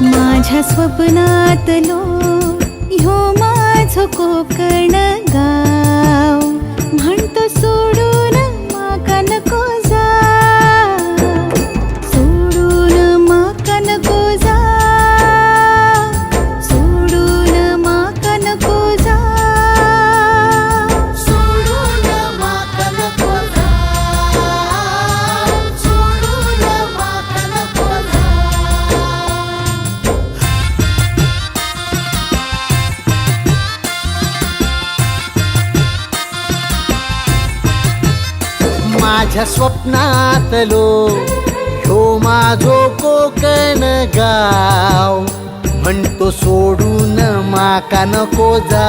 माझ्या स्वप्नातलो ह्यो माझो कोकण गाव म्हणतो सोडून माका नको जा, सोडून माका नको जा, सोडून माका नको जा, सोडून माका नको जा, सोडून माका नको जा. माझ्या स्वप्नातलो ह्यो माझो कोकण गाव म्हणतो सोडून माका नको जा.